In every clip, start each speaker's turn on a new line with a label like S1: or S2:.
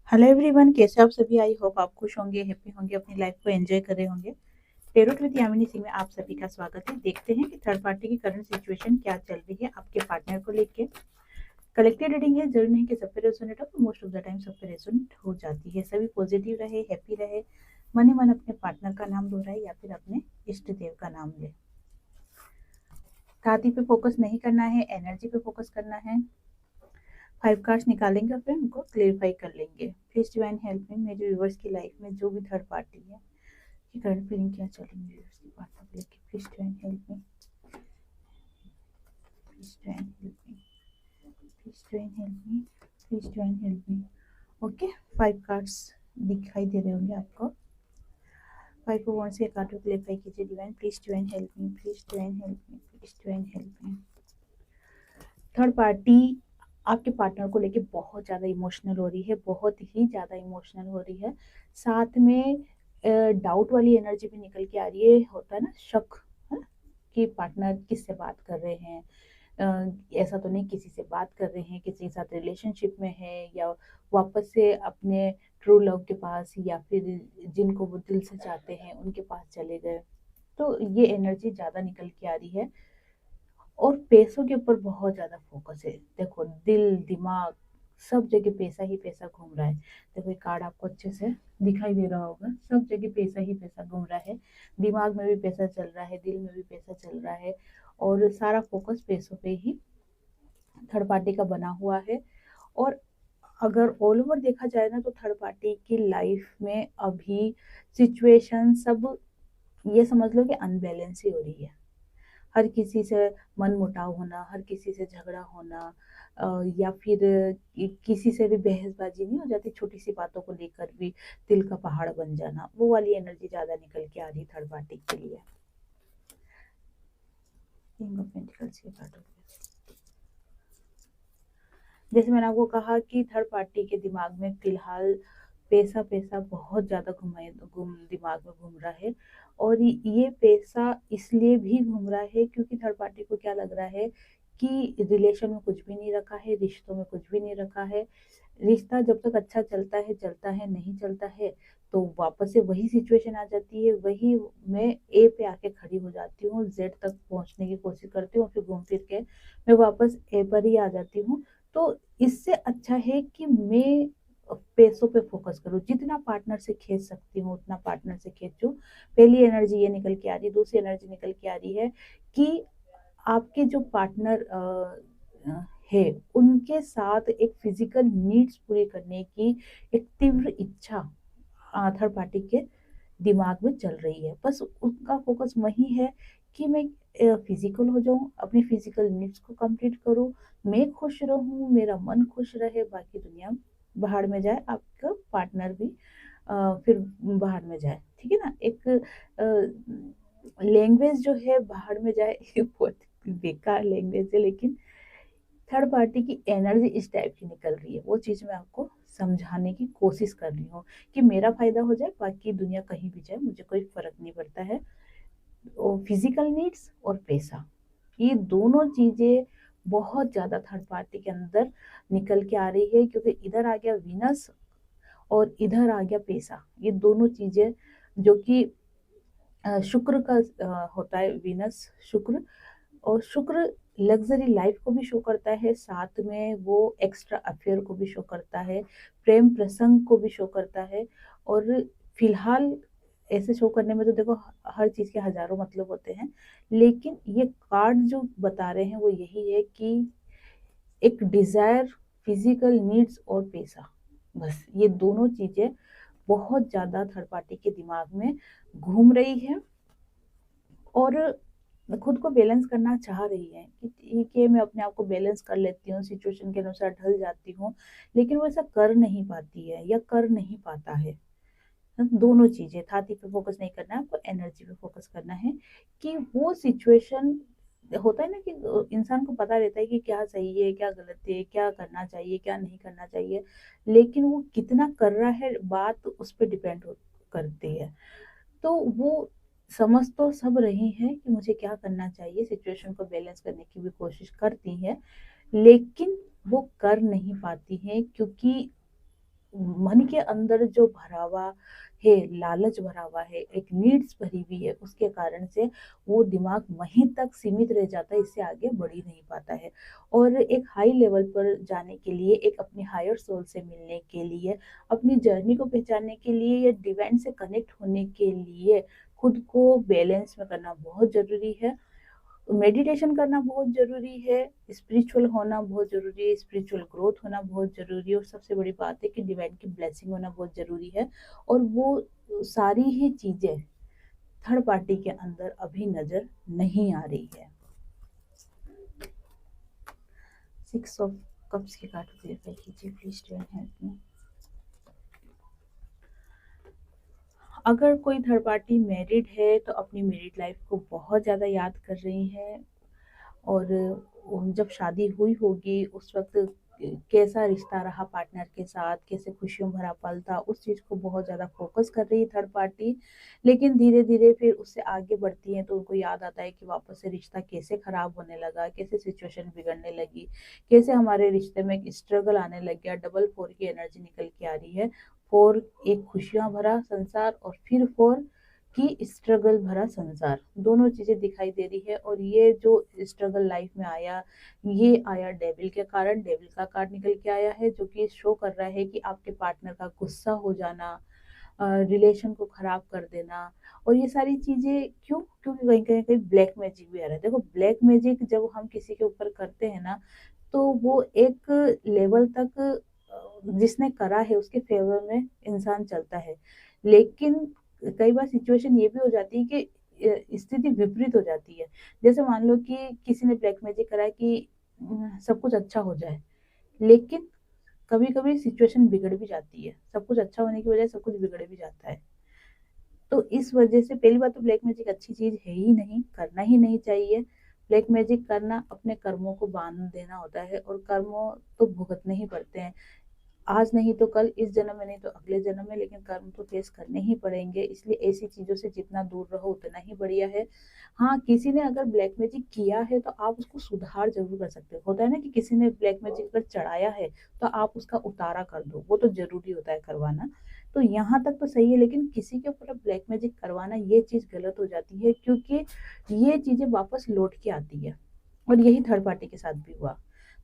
S1: Hello everyone, कैसे आप सभी। आई होप आप खुश होंगे, हैप्पी होंगे, अपनी लाइफ को एंजॉय कर रहे होंगे। टेरोट विद यामिनी सिंह में आप सभी का स्वागत है। देखते हैं कि थर्ड पार्टी की करंट सिचुएशन क्या चल रही है आपके पार्टनर को लेके। कलेक्टेड रीडिंग है, जरूरी नहीं कि सब पे रेजोनेट हो, तो मोस्ट ऑफ द टाइम सब पे रेजोनेट हो जाती है। सभी पॉजिटिव रहे, हैप्पी रहे, मन ही मन अपने पार्टनर का नाम दोहराए या फिर अपने इष्ट देव का नाम ले। शादी पे फोकस नहीं करना है, एनर्जी पे फोकस करना है। 5 कार्ड्स निकालेंगे और फिर उनको क्लेरिफाई कर लेंगे। प्लीज डिवाइन हेल्प मी, मेरे व्यूवर्स की लाइफ में जो भी थर्ड पार्टी है की करंट फीलिंग क्या चलेंगे व्यूवर्स की पार्टनर को लेके। Please divine help me, please divine help me, please divine help me, please divine help me. Okay, 5 cards दिखाई दे रहे होंगे आपको। 5 को वन से कार्ड को क्लेरिफाई कीजिए। Divine, please divine help me, please divine help me, please divine help me. Third party आपके partner को लेके बहुत ज़्यादा इमोशनल हो रही है, बहुत ही ज़्यादा इमोशनल हो रही है। साथ में डाउट वाली एनर्जी भी निकल के आ रही है। होता है ना शक, है कि पार्टनर किससे बात कर रहे हैं। ऐसा तो नहीं किसी से बात कर रहे हैं, किसी के साथ रिलेशनशिप में है, या वापस से अपने ट्रू लव के पास, या फिर जिनको वो दिल से चाहते हैं उनके पास चले गए। तो ये एनर्जी ज़्यादा निकल के आ रही है। और पैसों के ऊपर बहुत ज्यादा फोकस है। देखो, दिल दिमाग सब जगह पैसा ही पैसा घूम रहा है। देखो, ये कार्ड आपको अच्छे से दिखाई दे रहा होगा। सब जगह पैसा ही पैसा घूम रहा है। दिमाग में भी पैसा चल रहा है, दिल में भी पैसा चल रहा है, और सारा फोकस पैसों पे ही थर्ड पार्टी का बना हुआ है। और अगर ऑल ओवर देखा जाए ना, तो थर्ड पार्टी की लाइफ में अभी सिचुएशन सब ये समझ लो कि अनबैलेंस ही हो रही है। हर किसी से मन मुटाव होना, हर किसी से झगड़ा होना, या फिर किसी से भी बहसबाजी नहीं हो जाती, छोटी सी बातों को लेकर भी दिल का पहाड़ बन जाना। वो वाली एनर्जी ज्यादा निकल के आ रही थर्ड पार्टी के लिए। किंग ऑफ पेंटिकल्स के कार्ड। जैसे मैंने आपको कहा कि थर्ड पार्टी के दिमाग में फिलहाल पैसा पैसा बहुत ज्यादा घूम दिमाग में घूम रहा है। और ये पैसा इसलिए भी घूम रहा है क्योंकि थर्ड पार्टी को क्या लग रहा है कि रिलेशन में कुछ भी नहीं रखा है, रिश्तों में कुछ भी नहीं रखा है। रिश्ता जब तक अच्छा चलता है, नहीं चलता है तो वापस से वही सिचुएशन आ जाती है। वही मैं ए पे आके खड़ी हो जाती हूँ, जेड तक पहुंचने की कोशिश करती हूँ, फिर घूम फिर के मैं वापस ए पर ही आ जाती हूँ। तो इससे अच्छा है कि मैं पैसों पे फोकस करूँ, जितना पार्टनर से खींच सकती हूँ उतना पार्टनर से खींचूं। पहली एनर्जी ये निकल के आ रही है। दूसरी एनर्जी निकल के आ रही है कि आपके जो पार्टनर है उनके साथ एक फिजिकल नीड्स पूरी करने की एक तीव्र इच्छा थर्ड पार्टी के दिमाग में चल रही है। बस उनका फोकस वही है कि मैं फिजिकल हो जाऊं, अपनी फिजिकल नीड्स को कंप्लीट करूं, मैं खुश रहूं, मेरा मन खुश रहे, बाकी दुनिया बाहर में जाए, आपका पार्टनर भी फिर बाहर में जाए। ठीक है ना। एक लैंग्वेज जो है बाहर में जाए बहुत बेकार लैंग्वेज है, लेकिन थर्ड पार्टी की एनर्जी इस टाइप की निकल रही है। वो चीज मैं आपको समझाने की कोशिश कर रही हूँ कि मेरा फायदा हो जाए, बाकी दुनिया कहीं भी जाए, मुझे कोई फर्क नहीं पड़ता है। फिजिकल नीड्स और पैसा, ये दोनों चीजें बहुत ज्यादा थर्ड पार्टी के अंदर निकल के आ रही है, क्योंकि इधर आ गया वीनस और इधर आ गया पैसा। ये दोनों चीजें जो कि शुक्र का होता है, वीनस शुक्र। और शुक्र लग्जरी लाइफ को भी शो करता है, साथ में वो एक्स्ट्रा अफेयर को भी शो करता है, प्रेम प्रसंग को भी शो करता है। और फिलहाल ऐसे शो करने में तो देखो हर चीज के हजारों मतलब होते हैं, लेकिन ये कार्ड जो बता रहे हैं वो यही है कि एक डिजायर, फिजिकल नीड्स और पैसा, बस ये दोनों चीजें बहुत ज्यादा थर्ड पार्टी के दिमाग में घूम रही है। और खुद को बैलेंस करना चाह रही है कि ठीक है, मैं अपने आप को बैलेंस कर लेती हूँ, सिचुएशन के अनुसार ढल जाती हूँ, लेकिन वो ऐसा कर नहीं पाती है या कर नहीं पाता है। दोनों चीजें, थाती पे फोकस नहीं करना है आपको, एनर्जी पे फोकस करना है कि वो सिचुएशन होता है ना कि इंसान को पता रहता है कि क्या सही है, क्या गलत है, क्या करना चाहिए, क्या नहीं करना चाहिए, लेकिन वो कितना कर रहा है बात उस पर डिपेंड करती है। तो वो समझ तो सब रही हैं कि मुझे क्या करना चाहिए, सिचुएशन को बैलेंस करने की भी कोशिश करती है, लेकिन वो कर नहीं पाती है क्योंकि मन के अंदर जो भरा हुआ है, लालच भरा हुआ है, एक नीड्स भरी हुई है, उसके कारण से वो दिमाग वहीं तक सीमित रह जाता है, इससे आगे बढ़ ही नहीं पाता है। और एक हाई लेवल पर जाने के लिए, एक अपने हायर सोल से मिलने के लिए, अपनी जर्नी को पहचानने के लिए या डिवाइन से कनेक्ट होने के लिए खुद को बैलेंस में करना बहुत जरूरी है। मेडिटेशन करना बहुत जरूरी है, स्पिरिचुअल होना बहुत जरूरी है, स्पिरिचुअल ग्रोथ होना बहुत जरूरी है, और सबसे बड़ी बात है कि डिवाइन की ब्लेसिंग होना बहुत जरूरी है। और वो सारी ही चीजें थर्ड पार्टी के अंदर अभी नजर नहीं आ रही है। 6 ऑफ कप्स के कार्ड क्लियर कीजिए प्लीज, टू हेल्प मी। अगर कोई थर्ड पार्टी मैरिड है तो अपनी मैरिड लाइफ को बहुत ज़्यादा याद कर रही है, और जब शादी हुई होगी उस वक्त कैसा रिश्ता रहा पार्टनर के साथ, कैसे खुशियों भरा पल था, उस चीज को बहुत ज्यादा फोकस कर रही है थर्ड पार्टी। लेकिन धीरे धीरे फिर उससे आगे बढ़ती है तो उनको याद आता है कि वापस से रिश्ता कैसे खराब होने लगा, कैसे सिचुएशन बिगड़ने लगी, कैसे हमारे रिश्ते में एक स्ट्रगल आने लग गया। डबल 4 की एनर्जी निकल के आ रही है। 4 एक खुशियां भरा संसार, और फिर 4 कि स्ट्रगल भरा संसार, दोनों चीजें दिखाई दे रही है। और ये जो स्ट्रगल लाइफ में आया, ये आया डेविल के कारण। डेविल का कार्ड निकल के आया है जो कि शो कर रहा है कि आपके पार्टनर का गुस्सा हो जाना, रिलेशन को खराब कर देना, और ये सारी चीजें क्यों, क्योंकि कहीं कहीं कहीं ब्लैक मैजिक भी आ रहा है। देखो ब्लैक मैजिक जब हम किसी के ऊपर करते हैं ना, तो वो एक लेवल तक जिसने करा है उसके फेवर में इंसान चलता है। लेकिन कई बार सिचुएशन ये भी हो जाती है कि स्थिति विपरीत हो जाती है। जैसे मान लो कि किसी ने ब्लैक मैजिक करा कि सब कुछ अच्छा हो जाए, लेकिन कभी कभी सिचुएशन बिगड़ भी जाती है, सब कुछ अच्छा होने की वजह सब कुछ बिगड़ भी जाता है। तो इस वजह से पहली बात तो ब्लैक मैजिक अच्छी चीज है ही नहीं, करना ही नहीं चाहिए। ब्लैक मैजिक करना अपने कर्मों को बांध देना होता है, और कर्मों तो भुगतने ही पड़ते हैं। आज नहीं तो कल, इस जन्म में नहीं तो अगले जन्म में, लेकिन कर्म तो फेस करने ही पड़ेंगे। इसलिए ऐसी चीजों से जितना दूर रहो उतना ही बढ़िया है। हाँ, किसी ने अगर ब्लैक मैजिक किया है तो आप उसको सुधार जरूर कर सकते हो। होता है ना कि किसी ने ब्लैक मैजिक अगर चढ़ाया है तो आप उसका उतारा कर दो, वो तो जरूरी होता है करवाना। तो यहाँ तक तो सही है, लेकिन किसी के ऊपर ब्लैक मैजिक करवाना ये चीज गलत हो जाती है, क्योंकि ये चीजें वापस लौट के आती है। और यही थर्ड पार्टी के साथ भी हुआ।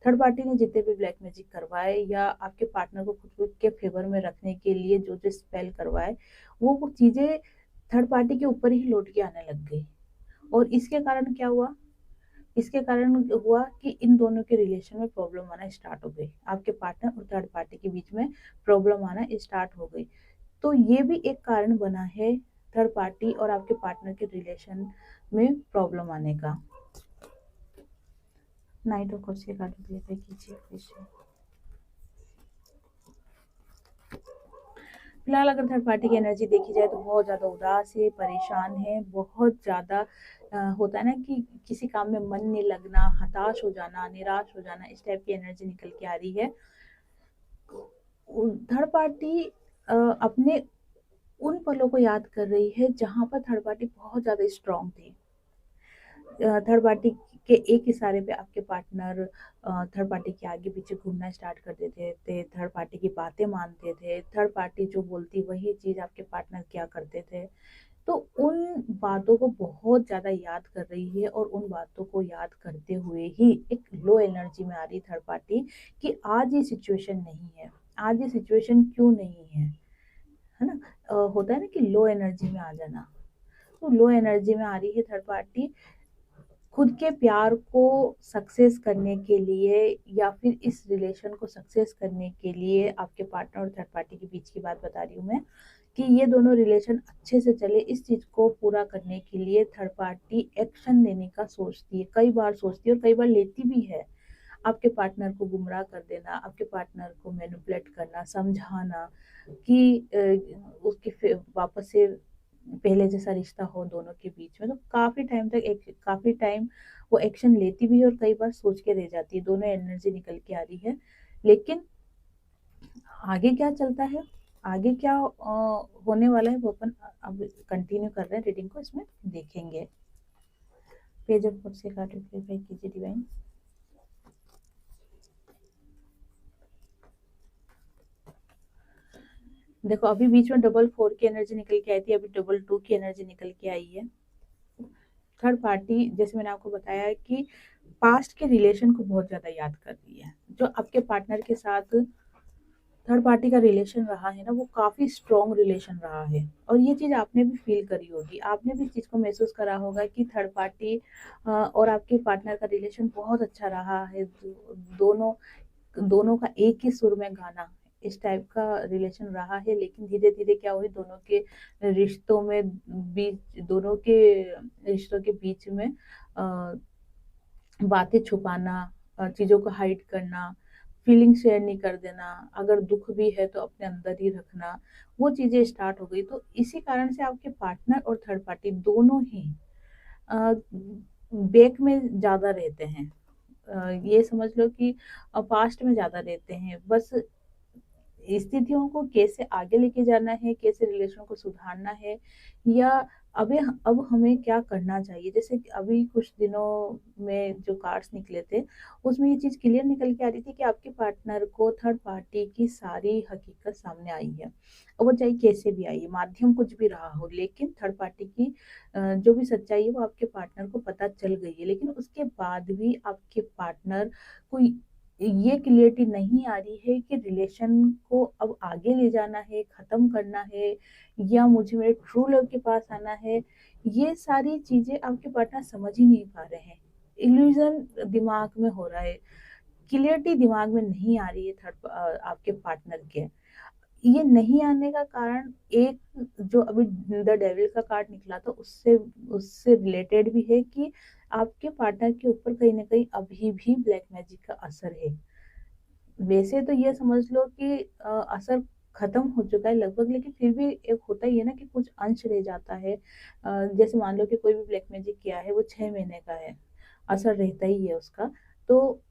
S1: थर्ड पार्टी ने जितने भी ब्लैक मैजिक करवाए या आपके पार्टनर को खुद के फेवर में रखने के लिए जो जो स्पेल करवाए, वो चीजें थर्ड पार्टी के ऊपर ही लौट के आने लग गई। और इसके कारण क्या हुआ, इसके कारण हुआ कि इन दोनों के रिलेशन में प्रॉब्लम आना स्टार्ट हो गई, आपके पार्टनर और थर्ड पार्टी के बीच में प्रॉब्लम आना स्टार्ट हो गई। तो ये भी एक कारण बना है थर्ड पार्टी और आपके पार्टनर के रिलेशन में प्रॉब्लम आने का। नाइट ऑफ कप्स के कार्ड क्लियर कीजिए प्लीज। फिलहाल अगर थर्ड पार्टी की एनर्जी देखी जाए तो बहुत ज़्यादा उदास है, परेशान है, बहुत ज़्यादा होता है ना कि किसी काम में मन नहीं लगना, हताश हो जाना, निराश हो जाना, इस टाइप की एनर्जी निकल के आ रही है। थर्ड पार्टी अपने उन पलों को याद कर रही है जहां पर थर्ड पार्टी बहुत ज़्यादा स्ट्रांग थी। थर्ड पार्टी के एक इशारे पे आपके पार्टनर थर्ड पार्टी के आगे पीछे घूमना स्टार्ट कर देते थे, थर्ड पार्टी की बातें मानते थे, थर्ड पार्टी जो बोलती वही चीज आपके पार्टनर क्या करते थे। तो उन बातों को बहुत ज्यादा याद कर रही है, और उन बातों को याद करते हुए ही एक लो एनर्जी में आ रही थर्ड पार्टी कि आज ये सिचुएशन नहीं है, आज ये सिचुएशन क्यों नहीं है ना। होता है ना कि लो एनर्जी में आ जाना। तो लो एनर्जी में आ रही है थर्ड पार्टी खुद के प्यार को सक्सेस करने के लिए, या फिर इस रिलेशन को सक्सेस करने के लिए। आपके पार्टनर और थर्ड पार्टी के बीच की बात बता रही हूँ मैं, कि ये दोनों रिलेशन अच्छे से चले, इस चीज को पूरा करने के लिए थर्ड पार्टी एक्शन लेने का सोचती है, कई बार सोचती है और कई बार लेती भी है। आपके पार्टनर को गुमराह कर देना, आपके पार्टनर को मैनिपुलेट करना, समझाना कि उसके वापस से पहले जैसा रिश्ता हो दोनों के बीच में। तो काफी टाइम वो एक्शन लेती भी है, और कई बार सोच के रह जाती है। दोनों एनर्जी निकल के आ रही है। लेकिन आगे क्या चलता है, आगे क्या होने वाला है, वो अपन अब कंटिन्यू कर रहे हैं रीडिंग को, इसमें देखेंगे। पेज ऑफ कप्स के कार्ड क्लियर कीजिए डिवाइन। देखो अभी बीच में डबल 4 की एनर्जी निकल के आई थी, अभी डबल 2 की एनर्जी निकल के आई है। थर्ड पार्टी जैसे मैंने आपको बताया कि पास्ट के रिलेशन को बहुत ज्यादा याद कर रही है। जो आपके पार्टनर के साथ थर्ड पार्टी का रिलेशन रहा है ना, वो काफी स्ट्रॉन्ग रिलेशन रहा है, और ये चीज आपने भी फील करी होगी, आपने भी इस चीज को महसूस करा होगा कि थर्ड पार्टी और आपके पार्टनर का रिलेशन बहुत अच्छा रहा है। दोनों दोनों का एक ही सुर में गाना, इस टाइप का रिलेशन रहा है। लेकिन धीरे धीरे क्या हुई, रिश्तों में दोनों के रिश्तों के बीच में बातें छुपाना, चीजों को हाइड करना, फीलिंग शेयर नहीं कर देना, अगर दुख भी है तो अपने अंदर ही रखना, वो चीजें स्टार्ट हो गई। तो इसी कारण से आपके पार्टनर और थर्ड पार्टी दोनों ही बैक में ज्यादा रहते हैं। ये समझ लो कि पास्ट में ज्यादा रहते हैं। बस स्थितियों को कैसे आगे लेके जाना है, कैसे रिलेशन को सुधारना है, या अब हमें क्या करना चाहिए। जैसे कि अभी कुछ दिनों में जो कार्ड्स निकले थे, उसमें ये चीज क्लियर निकल के आ रही थी कि आपके पार्टनर को थर्ड पार्टी की सारी हकीकत सामने आई है। और वो चाहे कैसे भी आई है, माध्यम कुछ भी रहा हो, लेकिन थर्ड पार्टी की जो भी सच्चाई है वो आपके पार्टनर को पता चल गई है। लेकिन उसके बाद भी आपके पार्टनर को ये क्लियरिटी नहीं आ रही है कि रिलेशन को अब आगे ले जाना है, खत्म करना है, या मुझे मेरे ट्रू लव के पास आना है। ये सारी चीजें आपके पार्टनर समझ ही नहीं पा रहे हैं। इल्यूजन दिमाग में हो रहा है, क्लियरिटी दिमाग में नहीं आ रही है आपके पार्टनर के। ये नहीं आने का कारण एक जो अभी द डेविल का कार्ड निकला था, उससे उससे रिलेटेड भी है कि आपके पार्टनर के ऊपर कहीं ना कहीं अभी भी ब्लैक मैजिक का असर है। वैसे तो ये समझ लो कि असर खत्म हो चुका है लगभग, लेकिन फिर भी एक होता ही है ना कि कुछ अंश रह जाता है। जैसे मान लो कि कोई भी ब्लैक मैजिक किया है, वो 6 महीने का है, असर रहता ही है उसका। तो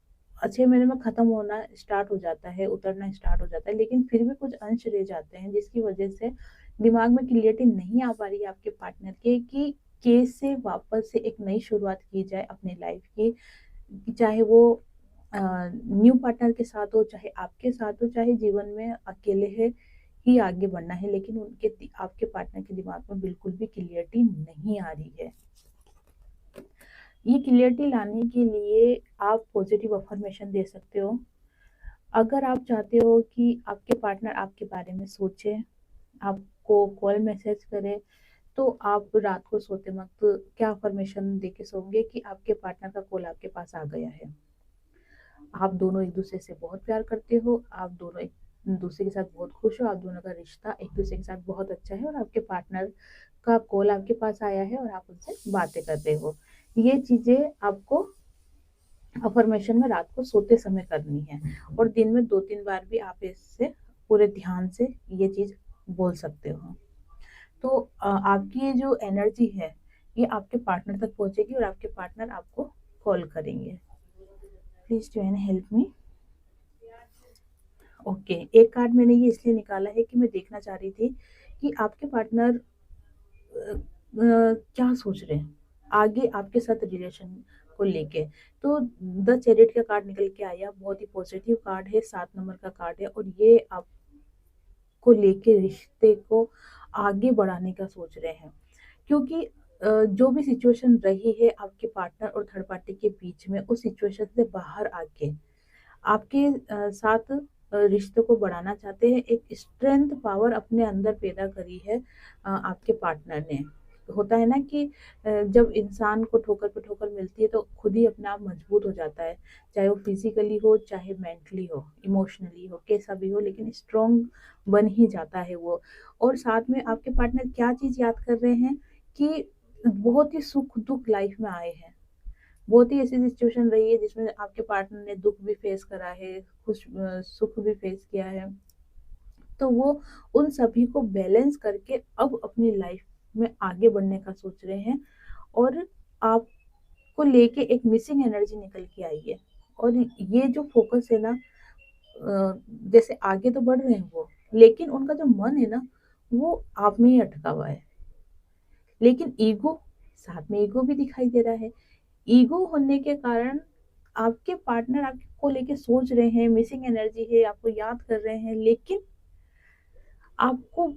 S1: 6 महीने में खत्म होना स्टार्ट हो जाता है, उतरना स्टार्ट हो जाता है, लेकिन फिर भी कुछ अंश रह जाते हैं, जिसकी वजह से दिमाग में क्लियरिटी नहीं आ पा रही है आपके पार्टनर के कि कैसे वापस से एक नई शुरुआत की जाए अपनी लाइफ की। चाहे वो न्यू पार्टनर के साथ हो, चाहे आपके साथ हो, चाहे जीवन में अकेले है ही आगे बढ़ना है, लेकिन आपके पार्टनर के दिमाग में बिल्कुल भी क्लियरिटी नहीं आ रही है। ये क्लियरिटी लाने के लिए आप पॉजिटिव अफर्मेशन दे सकते हो। अगर आप चाहते हो कि आपके पार्टनर आपके बारे में सोचे, आपको कॉल मैसेज करे, तो आप रात को सोते वक्त क्या अफर्मेशन दे के सोओगे कि आपके पार्टनर का कॉल आपके पास आ गया है, आप दोनों एक दूसरे से बहुत प्यार करते हो, आप दोनों एक दूसरे के साथ बहुत खुश हो, आप दोनों का रिश्ता एक दूसरे के साथ बहुत अच्छा है, और आपके पार्टनर का कॉल आपके पास आया है और आप उनसे बातें करते हो। ये चीजें आपको अफर्मेशन में रात को सोते समय करनी है, और दिन में 2-3 बार भी आप इससे पूरे ध्यान से ये चीज बोल सकते हो। तो आपकी ये जो एनर्जी है, ये आपके पार्टनर तक पहुंचेगी और आपके पार्टनर आपको कॉल करेंगे। Please join help me. Okay, एक कार्ड मैंने ये इसलिए निकाला है कि मैं देखना चाह रही थी कि आपके पार्टनर क्या सोच रहे हैं आगे आपके साथ रिलेशन को लेके। तो द चैरियट का कार्ड निकल के आया, बहुत ही पॉजिटिव कार्ड है, 7 नंबर का कार्ड है, और ये आपको लेके रिश्ते को आगे बढ़ाने का सोच रहे हैं। क्योंकि जो भी सिचुएशन रही है आपके पार्टनर और थर्ड पार्टी के बीच में, उस सिचुएशन से बाहर आके आपके साथ रिश्ते को बढ़ाना चाहते हैं। एक स्ट्रेंथ पावर अपने अंदर पैदा करी है आपके पार्टनर ने। होता है ना कि जब इंसान को ठोकर पे ठोकर मिलती है तो खुद ही अपने आप मजबूत हो जाता है, चाहे वो फिजिकली हो, चाहे मेंटली हो, इमोशनली हो, कैसा भी हो, लेकिन स्ट्रॉन्ग बन ही जाता है वो। और साथ में आपके पार्टनर क्या चीज याद कर रहे हैं कि बहुत ही सुख दुख लाइफ में आए हैं, बहुत ही ऐसी सिचुएशन रही है जिसमें आपके पार्टनर ने दुख भी फेस करा है, सुख भी फेस किया है। तो वो उन सभी को बैलेंस करके अब अपनी लाइफ में आगे बढ़ने का सोच रहे हैं, और आपको लेके एक मिसिंग एनर्जी निकल के आई है। और ये जो फोकस है ना, जैसे आगे तो बढ़ रहे हैं वो, लेकिन उनका जो मन है ना, वो आप में ही अटका हुआ है। लेकिन ईगो, साथ में ईगो भी दिखाई दे रहा है। ईगो होने के कारण आपके पार्टनर आपको लेके सोच रहे हैं, मिसिंग एनर्जी है, आपको याद कर रहे हैं, लेकिन आपको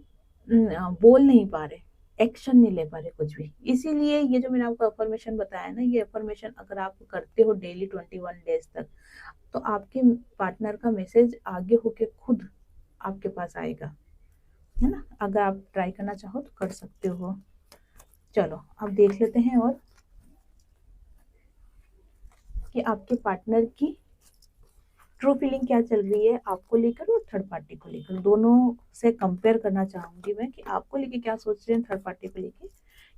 S1: बोल नहीं पा रहे, एक्शन नहीं ले पा रहे कुछ भी। इसीलिए ये जो मैंने आपको अफर्मेशन बताया ना, ये अफर्मेशन अगर आप करते हो डेली 21 डेज तक, तो आपके पार्टनर का मैसेज आगे होके खुद आपके पास आएगा, है ना। अगर आप ट्राई करना चाहो तो कर सकते हो। चलो अब देख लेते हैं और कि आपके पार्टनर की ट्रू फीलिंग क्या चल रही है आपको लेकर और थर्ड पार्टी को लेकर। दोनों से कंपेयर करना चाहूंगी मैं कि आपको लेके क्या सोच रहे हैं, थर्ड पार्टी को लेके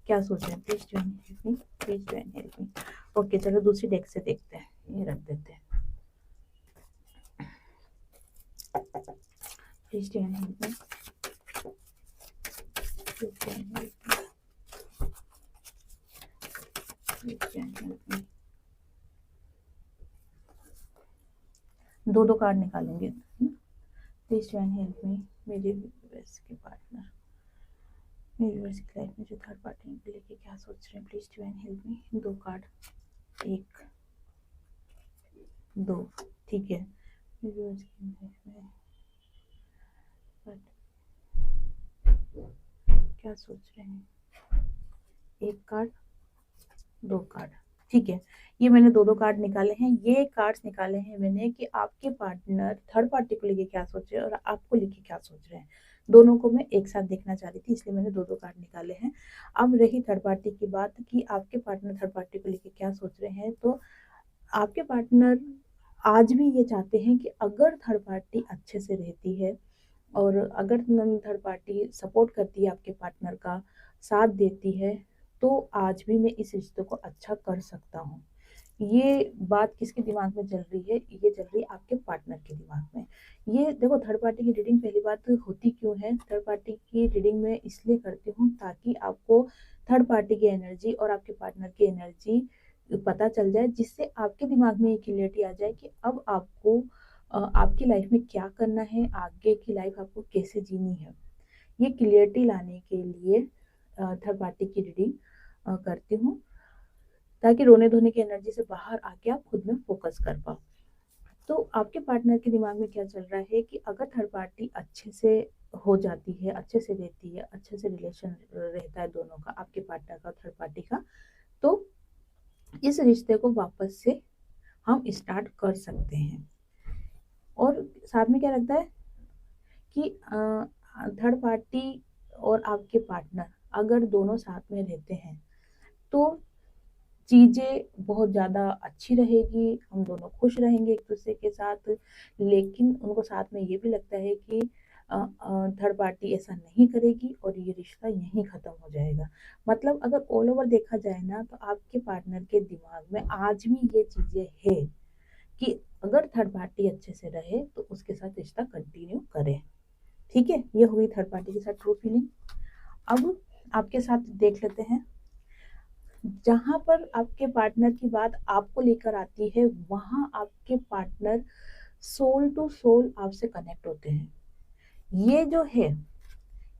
S1: क्या सोच रहे हैं। Please join help me, please join help me. Okay चलो दूसरी डेक से देखते हैं, ये रख देते हैं। Please join help me, please join help me, please join help me. दो कार्ड निकालूंगी। प्लीज ज्वाइन हेल्प मी, मेरे व्यूअर्स के पार्टनर, मेरे व्यूअर्स की लाइफ में जो थर्ड पार्टी को लेके क्या सोच रहे हैं। Please join help me. दो कार्ड, एक, दो, ठीक है। मेरे व्यूअर्स की लाइफ में क्या सोच रहे हैं। एक कार्ड, दो कार्ड, ठीक है। ये मैंने दो कार्ड निकाले हैं। ये कार्ड्स निकाले हैं मैंने कि आपके पार्टनर थर्ड पार्टी को लेके क्या सोच रहे हैं और आपको लेके क्या सोच रहे हैं। दोनों को मैं एक साथ देखना चाह रही थी, इसलिए मैंने दो कार्ड निकाले हैं। अब रही थर्ड पार्टी की बात कि आपके पार्टनर थर्ड पार्टी को लेके क्या सोच रहे हैं, तो आपके पार्टनर आज भी ये चाहते हैं कि अगर थर्ड पार्टी अच्छे से रहती है और अगर थर्ड पार्टी सपोर्ट करती है, आपके पार्टनर का साथ देती है, तो आज भी मैं इस रिश्ते को अच्छा कर सकता हूँ। ये बात किसके दिमाग में चल रही है, ये चल रही है आपके पार्टनर के दिमाग में। ये देखो थर्ड पार्टी की रीडिंग पहली बात होती क्यों है, थर्ड पार्टी की रीडिंग में इसलिए करती हूँ ताकि आपको थर्ड पार्टी की एनर्जी और आपके पार्टनर की एनर्जी पता चल जाए, जिससे आपके दिमाग में ये क्लियरिटी आ जाए कि अब आपको आपकी लाइफ में क्या करना है, आगे की लाइफ आपको कैसे जीनी है। ये क्लियरिटी लाने के लिए थर्ड पार्टी की रीडिंग करती हूँ, ताकि रोने धोने की एनर्जी से बाहर आके आप खुद में फोकस कर पाओ। तो आपके पार्टनर के दिमाग में क्या चल रहा है कि अगर थर्ड पार्टी अच्छे से हो जाती है, अच्छे से रहती है, अच्छे से रिलेशन रहता है दोनों का, आपके पार्टनर का थर्ड पार्टी का, तो इस रिश्ते को वापस से हम स्टार्ट कर सकते हैं। और साथ में क्या लगता है कि थर्ड पार्टी और आपके पार्टनर अगर दोनों साथ में रहते हैं तो चीज़ें बहुत ज़्यादा अच्छी रहेगी, हम दोनों खुश रहेंगे एक दूसरे के साथ। लेकिन उनको साथ में ये भी लगता है कि थर्ड पार्टी ऐसा नहीं करेगी और ये रिश्ता यहीं ख़त्म हो जाएगा। मतलब अगर ऑल ओवर देखा जाए ना, तो आपके पार्टनर के दिमाग में आज भी ये चीज़ें है कि अगर थर्ड पार्टी अच्छे से रहे तो उसके साथ रिश्ता कंटिन्यू करे। ठीक है, ये हुई थर्ड पार्टी के साथ ट्रू फीलिंग। अब आपके साथ देख लेते हैं, जहां पर आपके पार्टनर की बात आपको लेकर आती है, वहां आपके पार्टनर सोल टू सोल आपसे कनेक्ट होते हैं। ये जो है,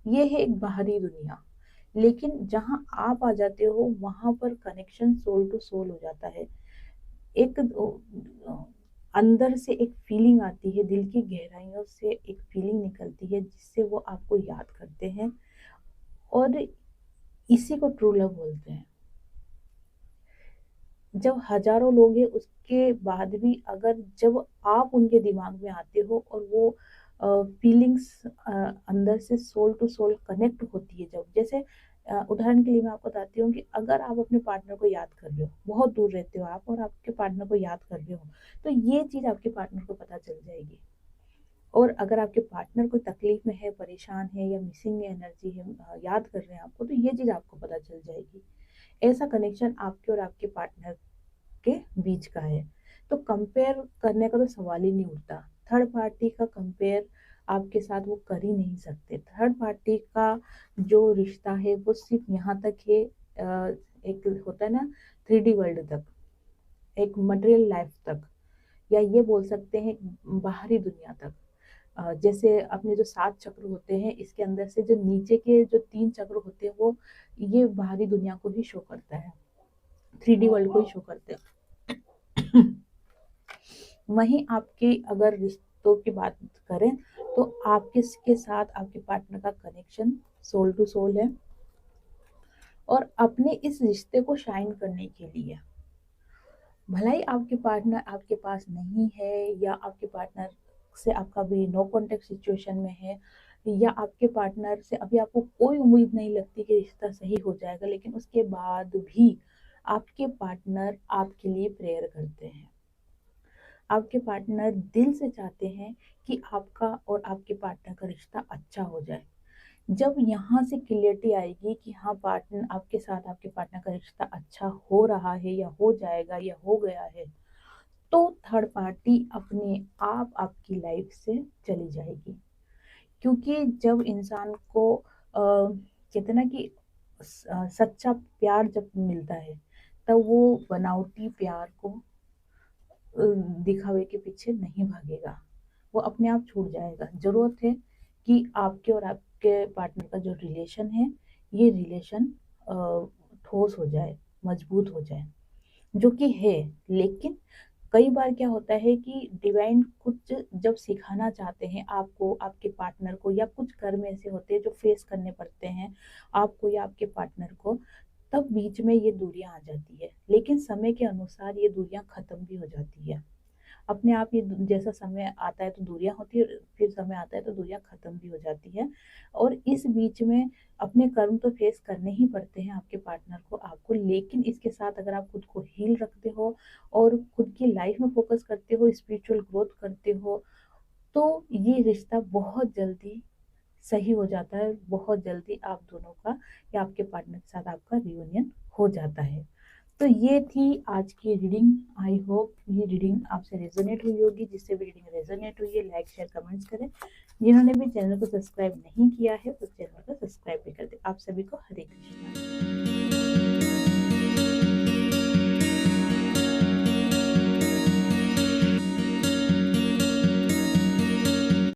S1: ये है एक बाहरी दुनिया। लेकिन जहां आप आ जाते हो वहां पर कनेक्शन सोल टू सोल हो जाता है। एक अंदर से एक फीलिंग आती है, दिल की गहराइयों से एक फीलिंग निकलती है, जिससे वो आपको याद करते हैं और इसी को ट्रू लव बोलते हैं। जब हजारों लोग हैं उसके बाद भी अगर जब आप उनके दिमाग में आते हो और वो फीलिंग्स अंदर से सोल टू सोल कनेक्ट होती है, जब जैसे उदाहरण के लिए मैं आपको बताती हूँ कि अगर आप अपने पार्टनर को याद कर रहे हो, बहुत दूर रहते हो आप और आपके पार्टनर को याद कर रहे हो, तो ये चीज़ आपके पार्टनर को पता चल जाएगी। और अगर आपके पार्टनर कोई तकलीफ में है, परेशान है या मिसिंग में एनर्जी है, याद कर रहे हैं आपको, तो ये चीज़ आपको पता चल जाएगी। ऐसा कनेक्शन आपके और आपके पार्टनर के बीच का है। तो कंपेयर करने का तो सवाल ही नहीं उठता। थर्ड पार्टी का कंपेयर आपके साथ वो कर ही नहीं सकते। थर्ड पार्टी का जो रिश्ता है वो सिर्फ यहाँ तक है, एक होता है ना 3D वर्ल्ड तक, एक मटेरियल लाइफ तक, या ये बोल सकते हैं बाहरी दुनिया तक। जैसे अपने जो 7 चक्र होते हैं, इसके अंदर से जो नीचे के जो 3 चक्र होते हैं वो ये बाहरी दुनिया को ही शो करता है, 3D वर्ल्ड को ही शो करते हैं। वहीं आपके अगर रिश्तों की बात करें तो आपके के साथ आपके पार्टनर का कनेक्शन सोल टू सोल है, और अपने इस रिश्ते को शाइन करने के लिए, भला ही आपके पार्टनर आपके पास नहीं है, या आपके पार्टनर से आपका भी नो कॉन्टेक्ट सिचुएशन में है, या आपके पार्टनर से अभी आपको कोई उम्मीद नहीं लगती कि रिश्ता सही हो जाएगा, लेकिन उसके बाद भी आपके पार्टनर आपके लिए प्रेयर करते हैं। आपके पार्टनर दिल से चाहते हैं कि आपका और आपके पार्टनर का रिश्ता अच्छा हो जाए। जब यहाँ से क्लियरिटी आएगी कि हाँ, पार्टनर आपके साथ आपके पार्टनर का रिश्ता अच्छा हो रहा है, या हो जाएगा, या हो गया है, तो थर्ड पार्टी अपने आप आपकी लाइफ से चली जाएगी। क्योंकि जब इंसान को कहते ना कि सच्चा प्यार जब मिलता है, तब वो बनावटी प्यार को दिखावे के पीछे नहीं भागेगा, वो अपने आप छूट जाएगा। जरूरत है कि आपके और आपके पार्टनर का जो रिलेशन है, ये रिलेशन ठोस हो जाए, मजबूत हो जाए, जो कि है। लेकिन कई बार क्या होता है कि डिवाइन कुछ जब सिखाना चाहते हैं आपको, आपके पार्टनर को, या कुछ कर्म ऐसे होते हैं जो फेस करने पड़ते हैं आपको या आपके पार्टनर को, तब बीच में ये दूरियां आ जाती है। लेकिन समय के अनुसार ये दूरियां खत्म भी हो जाती है अपने आप। ये जैसा समय आता है तो दूरियां होती है, फिर समय आता है तो दूरियां खत्म भी हो जाती है। और इस बीच में अपने कर्म तो फेस करने ही पड़ते हैं आपके पार्टनर को, आपको। लेकिन इसके साथ अगर आप खुद को हील रखते हो और खुद की लाइफ में फोकस करते हो, स्पिरिचुअल ग्रोथ करते हो, तो ये रिश्ता बहुत जल्दी सही हो जाता है। बहुत जल्दी आप दोनों का या आपके पार्टनर के साथ आपका रियूनियन हो जाता है। तो ये थी आज की रीडिंग। आई होप ये रीडिंग आपसे रेजोनेट हुई होगी। जिससे भी रीडिंग रेजोनेट हुई है, लाइक शेयर कमेंट्स करें। जिन्होंने भी चैनल को सब्सक्राइब नहीं किया है, उस चैनल को सब्सक्राइब भी कर दे। आप सभी को हरे कृष्णा।